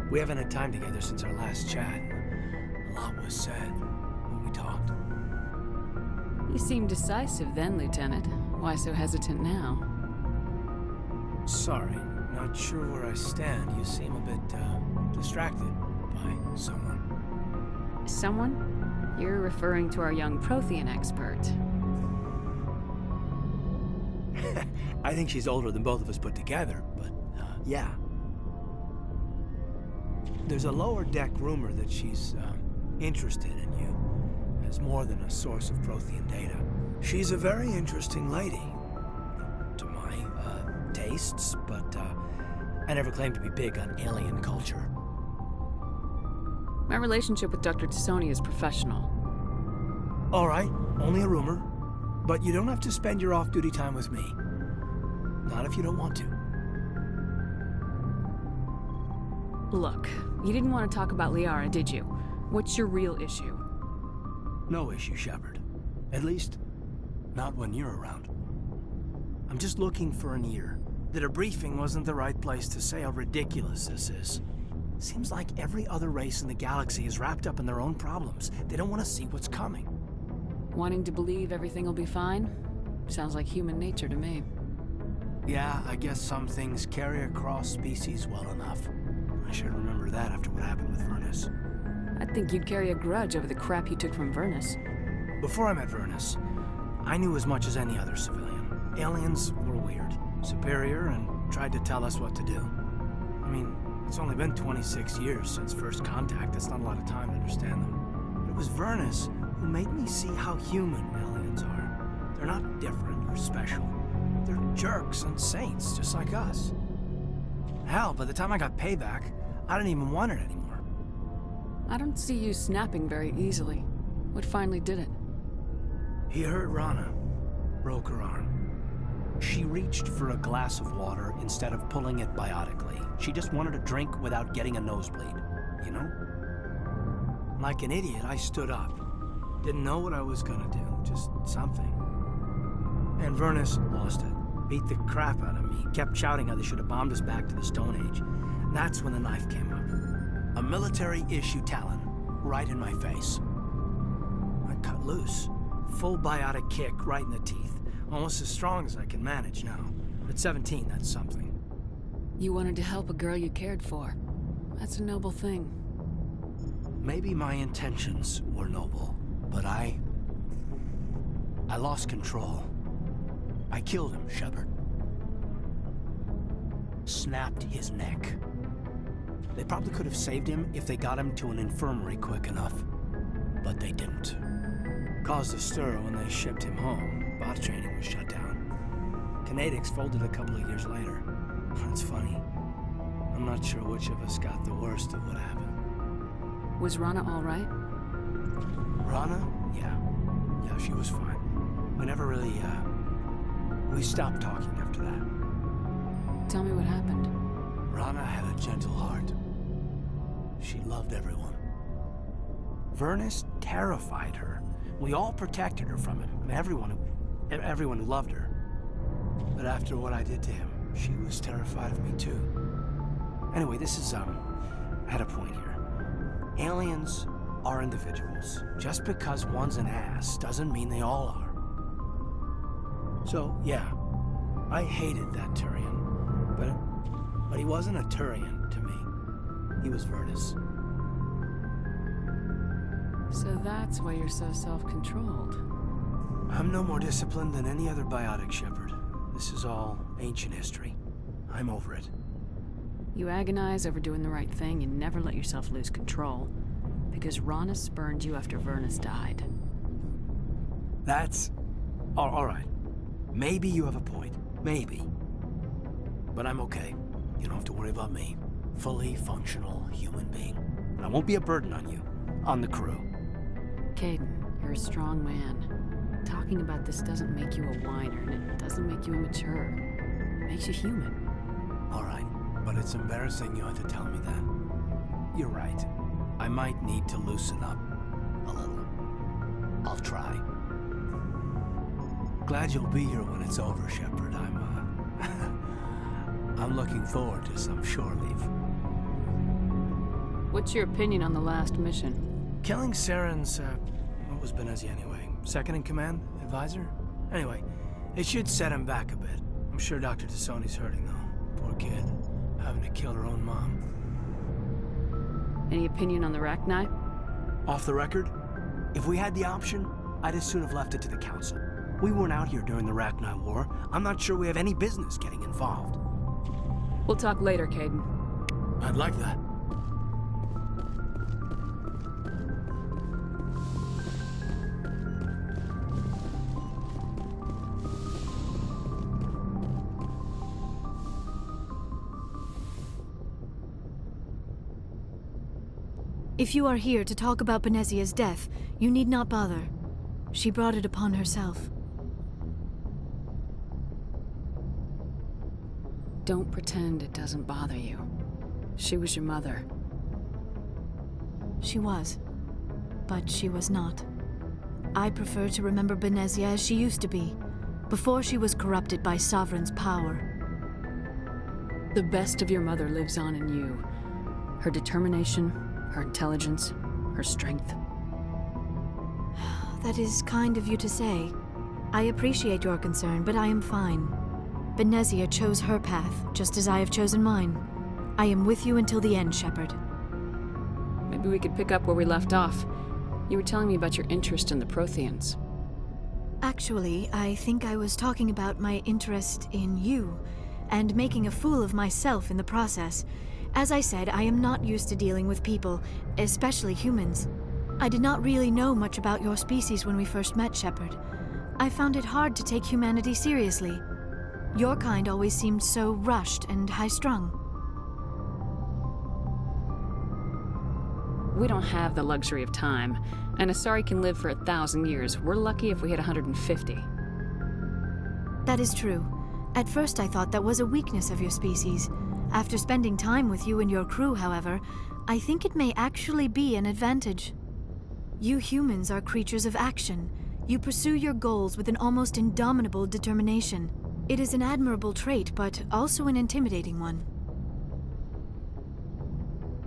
We haven't had time together since our last chat. A lot was said when we talked. You seemed decisive then, Lieutenant. Why so hesitant now? Sorry, not sure where I stand. You seem a bit, distracted by someone. Someone? You're referring to our young Prothean expert. I think she's older than both of us put together, but, yeah. There's a lower deck rumor that she's, interested in you as more than a source of Prothean data. She's a very interesting lady, to my, tastes, but, I never claimed to be big on alien culture. My relationship with Dr. Tassoni is professional. All right, only a rumor, but you don't have to spend your off-duty time with me. Not if you don't want to. Look, you didn't want to talk about Liara, did you? What's your real issue? No issue, Shepard. At least, not when you're around. I'm just looking for an ear. The debriefing wasn't the right place to say how ridiculous this is. Seems like every other race in the galaxy is wrapped up in their own problems. They don't want to see what's coming. Wanting to believe everything will be fine? Sounds like human nature to me. Yeah, I guess some things carry across species well enough. I should remember that after what happened with Vernus. I think you'd carry a grudge over the crap you took from Vernus. Before I met Vernus, I knew as much as any other civilian. Aliens were weird, superior, and tried to tell us what to do. I mean, it's only been 26 years since first contact. That's not a lot of time to understand them. But it was Vernus who made me see how human aliens are. They're not different or special. They're jerks and saints, just like us. Hell, by the time I got payback, I didn't even want it anymore. I don't see you snapping very easily. What finally did it? He hurt Rana. Broke her arm. She reached for a glass of water instead of pulling it biotically. She just wanted a drink without getting a nosebleed, you know? Like an idiot, I stood up. Didn't know what I was gonna do, just something. And Vernus lost it. Beat the crap out of me. Kept shouting how they should have bombed us back to the Stone Age. And that's when the knife came up. A military-issue talon, right in my face. I cut loose. Full biotic kick right in the teeth. Almost as strong as I can manage now. At 17, that's something. You wanted to help a girl you cared for. That's a noble thing. Maybe my intentions were noble, but I lost control. I killed him, Shepard. Snapped his neck. They probably could have saved him if they got him to an infirmary quick enough. But they didn't. Caused a stir when they shipped him home. Bot training was shut down. Kinetics folded a couple of years later. That's funny. I'm not sure which of us got the worst of what happened. Was Rana all right? Rana? Yeah. Yeah, she was fine. We never really, we stopped talking after that. Tell me what happened. Rana had a gentle heart. She loved everyone. Vernus terrified her. We all protected her from him. And everyone who loved her. But after what I did to him, she was terrified of me too. Anyway, this is, at a point here. Aliens are individuals. Just because one's an ass doesn't mean they all are. So, yeah, I hated that Turian. But he wasn't a Turian to me. He was Vernus. So that's why you're so self-controlled. I'm no more disciplined than any other biotic, Shepard. This is all ancient history. I'm over it. You agonize over doing the right thing and never let yourself lose control. Because Rana spurned you after Vernus died. That's... all right. Maybe you have a point. Maybe. But I'm okay. You don't have to worry about me. Fully functional human being. And I won't be a burden on you. On the crew. Caden, you're a strong man. Talking about this doesn't make you a whiner, and it doesn't make you immature. It makes you human. All right, but it's embarrassing you had to tell me that. You're right. I might need to loosen up a little. I'll try. Glad you'll be here when it's over, Shepard. I'm looking forward to some shore leave. What's your opinion on the last mission? Killing Saren's, what was Benezia anyway? Second in command? Advisor? Anyway, it should set him back a bit. I'm sure Dr. Tassoni's hurting, though. Poor kid. Having to kill her own mom. Any opinion on the Rachni? Off the record? If we had the option, I'd as soon have left it to the Council. We weren't out here during the Rachni War. I'm not sure we have any business getting involved. We'll talk later, Caden. I'd like that. If you are here to talk about Benezia's death, you need not bother. She brought it upon herself. Don't pretend it doesn't bother you. She was your mother. She was. But she was not. I prefer to remember Benezia as she used to be, before she was corrupted by Sovereign's power. The best of your mother lives on in you. Her determination, her intelligence, her strength. That is kind of you to say. I appreciate your concern, but I am fine. Benezia chose her path, just as I have chosen mine. I am with you until the end, Shepard. Maybe we could pick up where we left off. You were telling me about your interest in the Protheans. Actually, I think I was talking about my interest in you, and making a fool of myself in the process. As I said, I am not used to dealing with people, especially humans. I did not really know much about your species when we first met, Shepard. I found it hard to take humanity seriously. Your kind always seemed so rushed and high-strung. We don't have the luxury of time, and Asari can live for 1,000 years. We're lucky if we hit 150. That is true. At first I thought that was a weakness of your species. After spending time with you and your crew, however, I think it may actually be an advantage. You humans are creatures of action. You pursue your goals with an almost indomitable determination. It is an admirable trait, but also an intimidating one.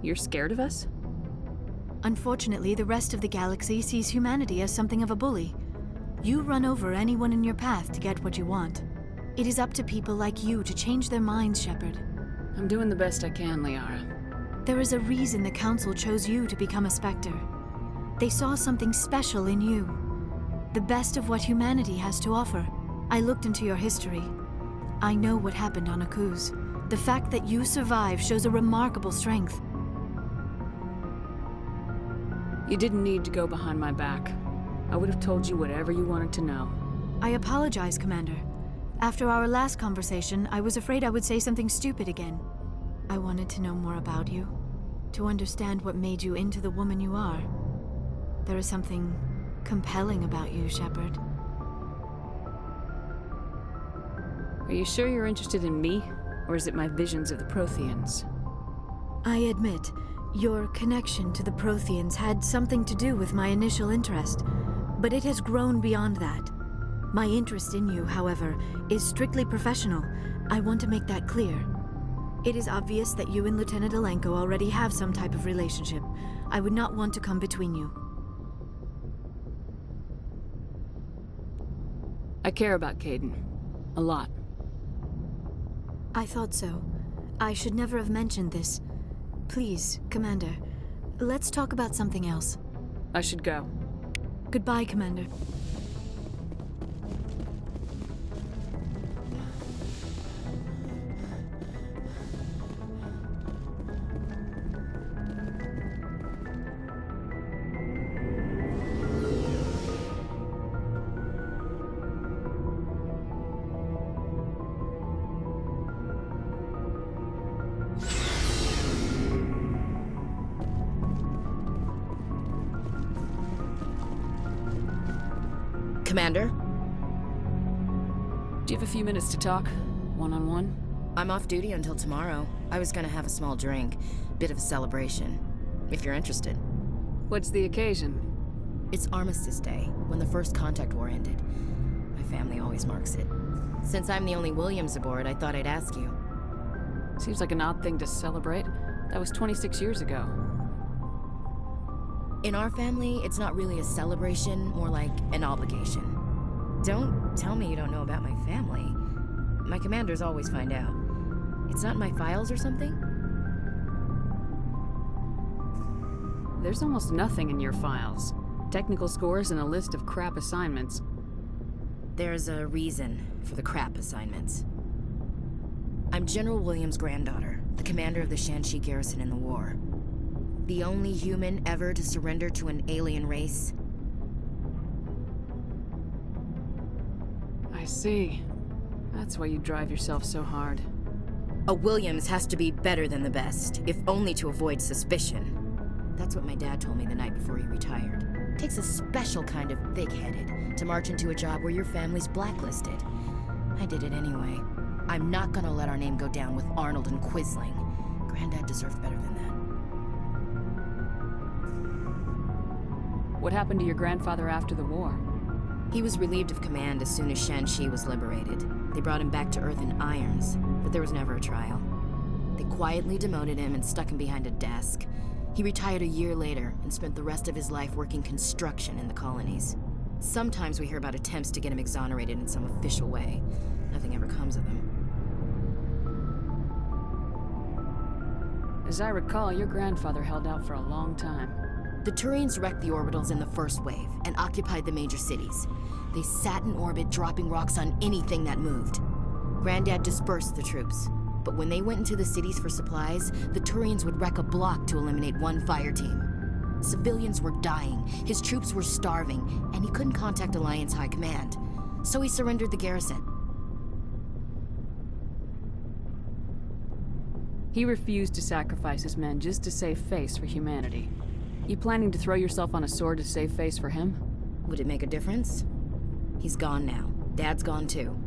You're scared of us? Unfortunately, the rest of the galaxy sees humanity as something of a bully. You run over anyone in your path to get what you want. It is up to people like you to change their minds, Shepard. I'm doing the best I can, Liara. There is a reason the Council chose you to become a Spectre. They saw something special in you. The best of what humanity has to offer. I looked into your history. I know what happened on Akuz. The fact that you survived shows a remarkable strength. You didn't need to go behind my back. I would have told you whatever you wanted to know. I apologize, Commander. After our last conversation, I was afraid I would say something stupid again. I wanted to know more about you, to understand what made you into the woman you are. There is something compelling about you, Shepard. Are you sure you're interested in me, or is it my visions of the Protheans? I admit, your connection to the Protheans had something to do with my initial interest, but it has grown beyond that. My interest in you, however, is strictly professional. I want to make that clear. It is obvious that you and Lieutenant Alenko already have some type of relationship. I would not want to come between you. I care about Caden. A lot. I thought so. I should never have mentioned this. Please, Commander, let's talk about something else. I should go. Goodbye, Commander. Commander? Do you have a few minutes to talk? One-on-one? I'm off duty until tomorrow. I was gonna have a small drink. Bit of a celebration. If you're interested. What's the occasion? It's Armistice Day, when the First Contact War ended. My family always marks it. Since I'm the only Williams aboard, I thought I'd ask you. Seems like an odd thing to celebrate. That was 26 years ago. In our family, it's not really a celebration, more like an obligation. Don't tell me you don't know about my family. My commanders always find out. It's not in my files or something? There's almost nothing in your files. Technical scores and a list of crap assignments. There's a reason for the crap assignments. I'm General Williams' granddaughter, the commander of the Shanxi garrison in the war. The only human ever to surrender to an alien race. I see. That's why you drive yourself so hard. A Williams has to be better than the best, if only to avoid suspicion. That's what my dad told me the night before he retired. Takes a special kind of thick-headed to march into a job where your family's blacklisted. I did it anyway. I'm not gonna let our name go down with Arnold and Quisling. Granddad deserved better than that. What happened to your grandfather after the war? He was relieved of command as soon as Shanxi was liberated. They brought him back to Earth in irons, but there was never a trial. They quietly demoted him and stuck him behind a desk. He retired a year later and spent the rest of his life working construction in the colonies. Sometimes we hear about attempts to get him exonerated in some official way. Nothing ever comes of them. As I recall, your grandfather held out for a long time. The Turians wrecked the orbitals in the first wave and occupied the major cities. They sat in orbit, dropping rocks on anything that moved. Granddad dispersed the troops, but when they went into the cities for supplies, the Turians would wreck a block to eliminate one fire team. Civilians were dying, his troops were starving, and he couldn't contact Alliance High Command. So he surrendered the garrison. He refused to sacrifice his men just to save face for humanity. You planning to throw yourself on a sword to save face for him? Would it make a difference? He's gone now. Dad's gone too.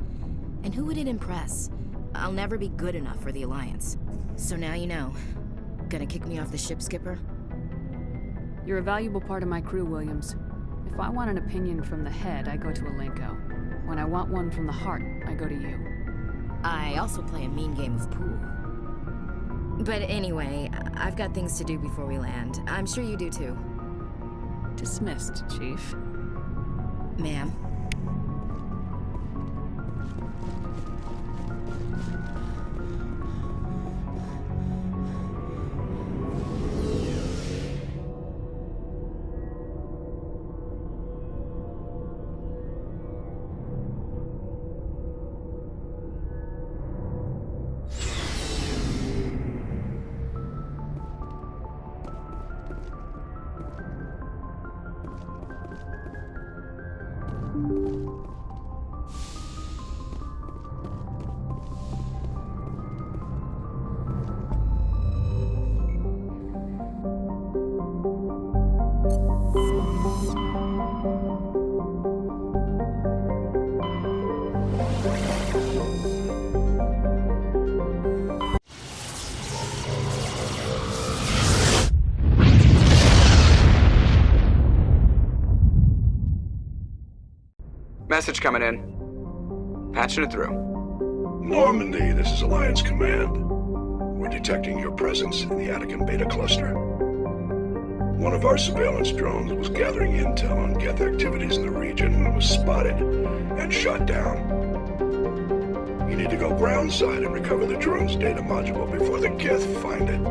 And who would it impress? I'll never be good enough for the Alliance. So now you know. Gonna kick me off the ship, Skipper? You're a valuable part of my crew, Williams. If I want an opinion from the head, I go to Alenko. When I want one from the heart, I go to you. I also play a mean game of pool. But anyway, I've got things to do before we land. I'm sure you do too. Dismissed, Chief. Ma'am. Message coming in. Patching it through. Normandy, this is Alliance Command. We're detecting your presence in the Attican Beta Cluster. One of our surveillance drones was gathering intel on Geth activities in the region when it was spotted and shot down. You need to go groundside and recover the drone's data module before the Geth find it.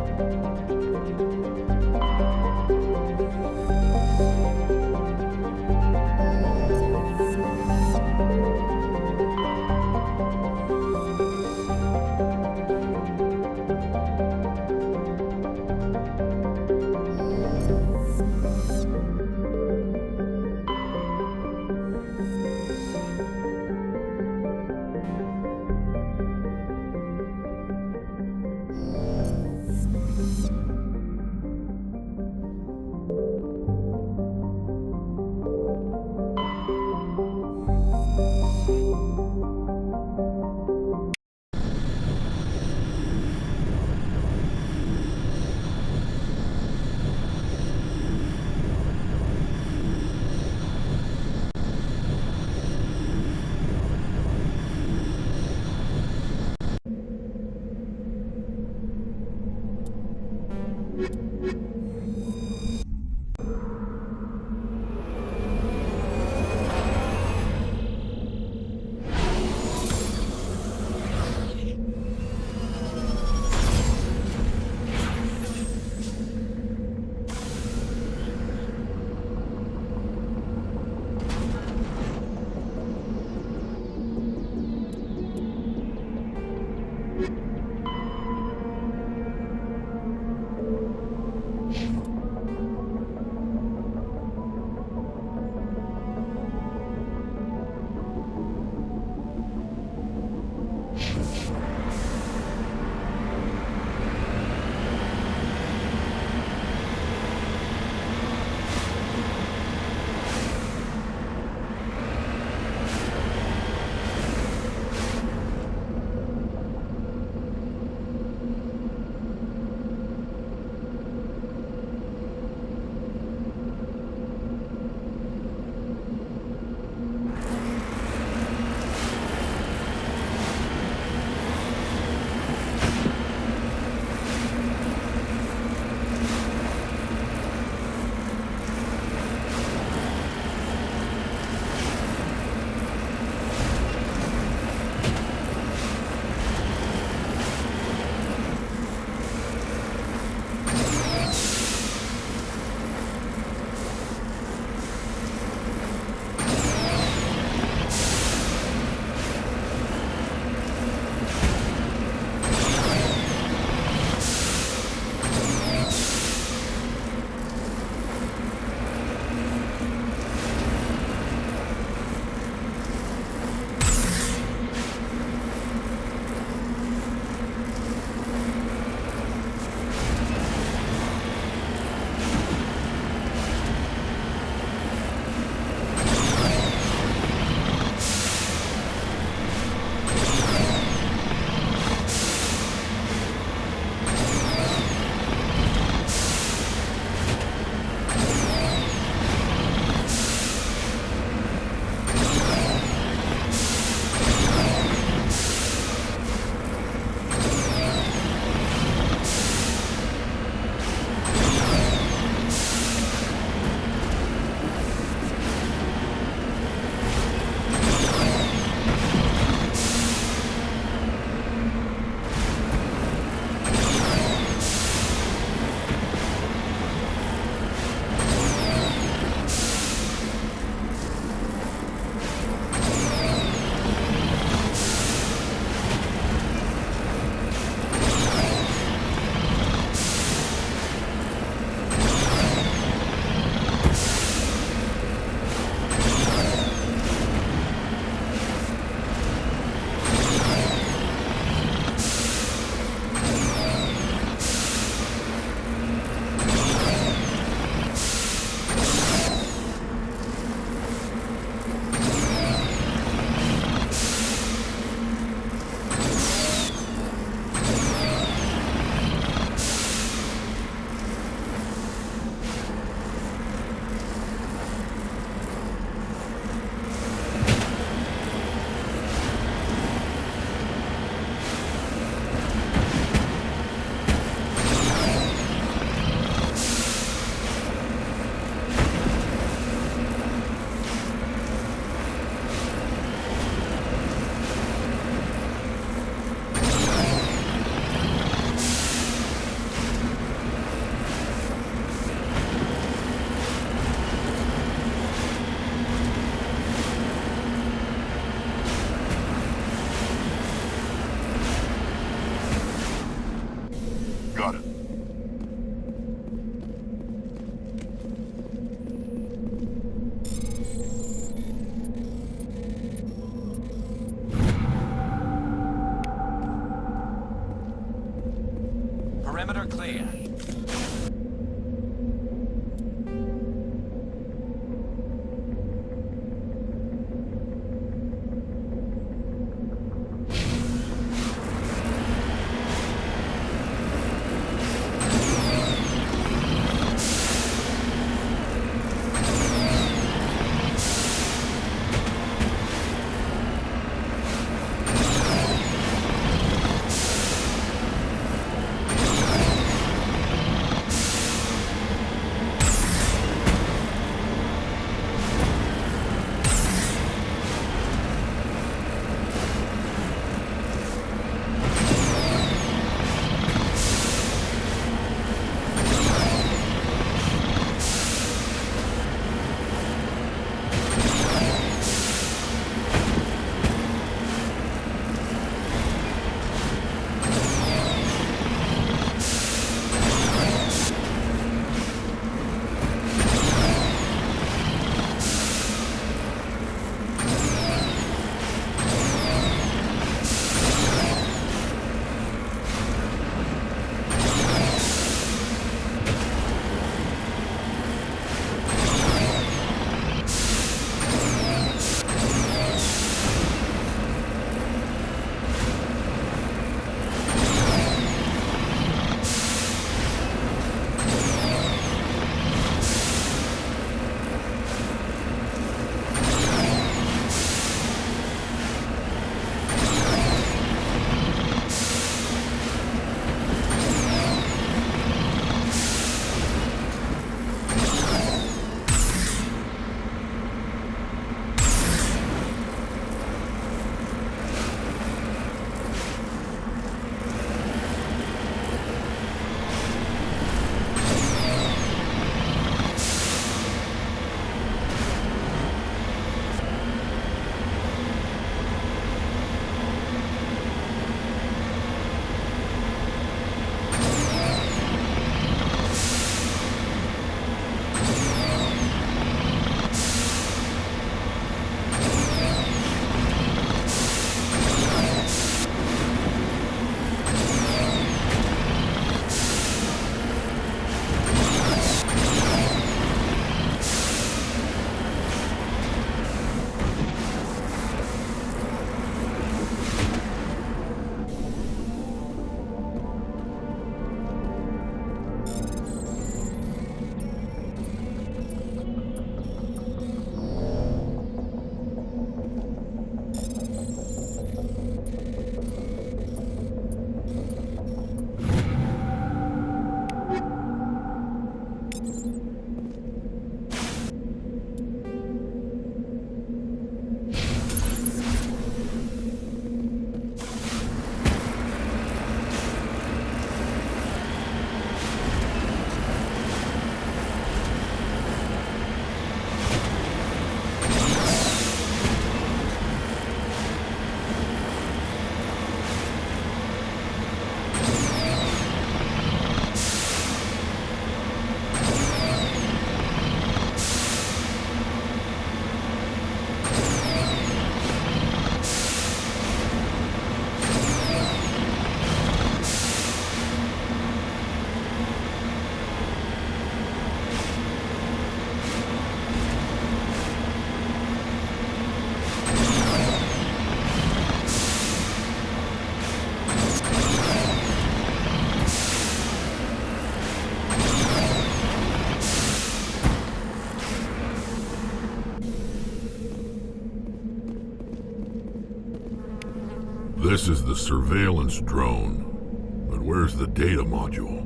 This is the surveillance drone, but where's the data module?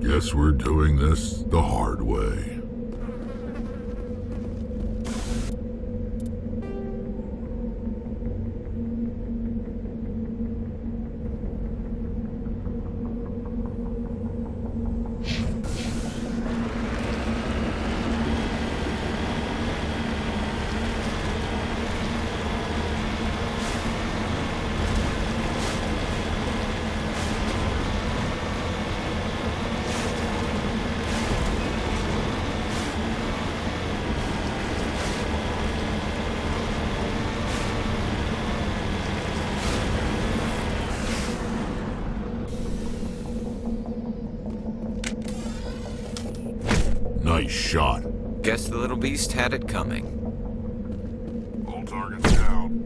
Guess we're doing this the hard way. Nice shot. Guess the little beast had it coming. All targets down.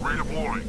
Redeploying.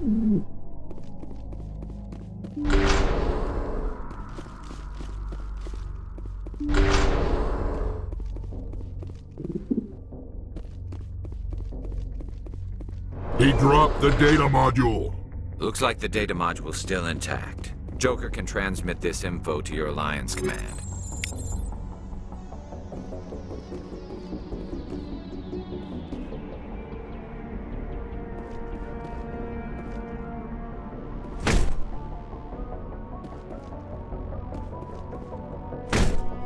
He dropped the data module. Looks like the data module's still intact. Joker can transmit this info to your Alliance command.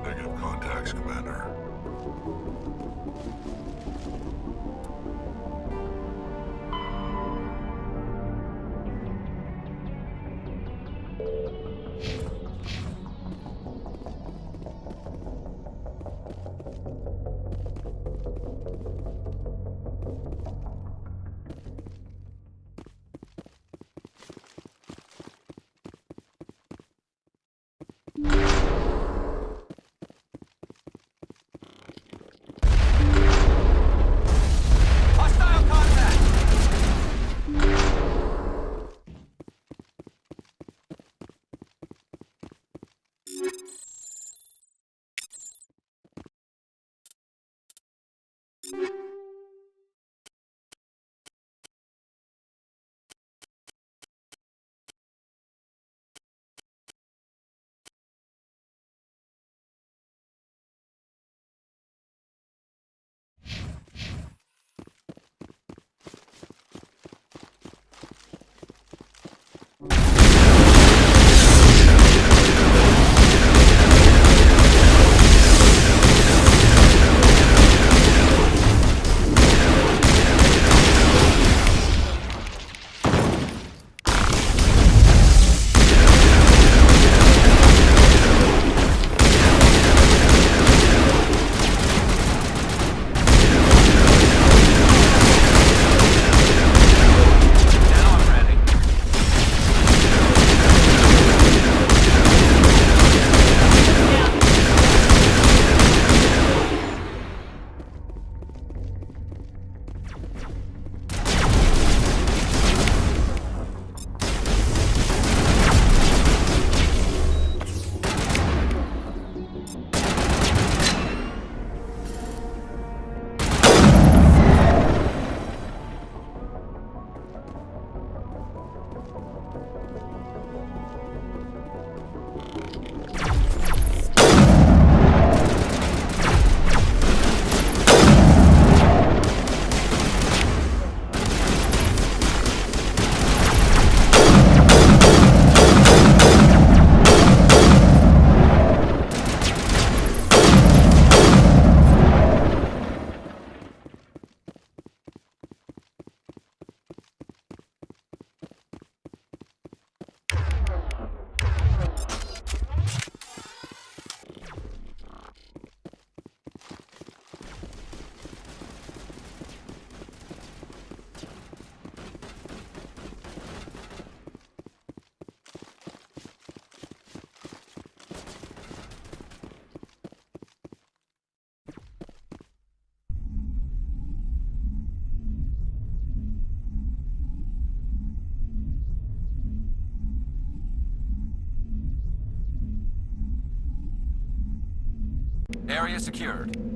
Negative contacts, Commander. Hostile contact! Area secured.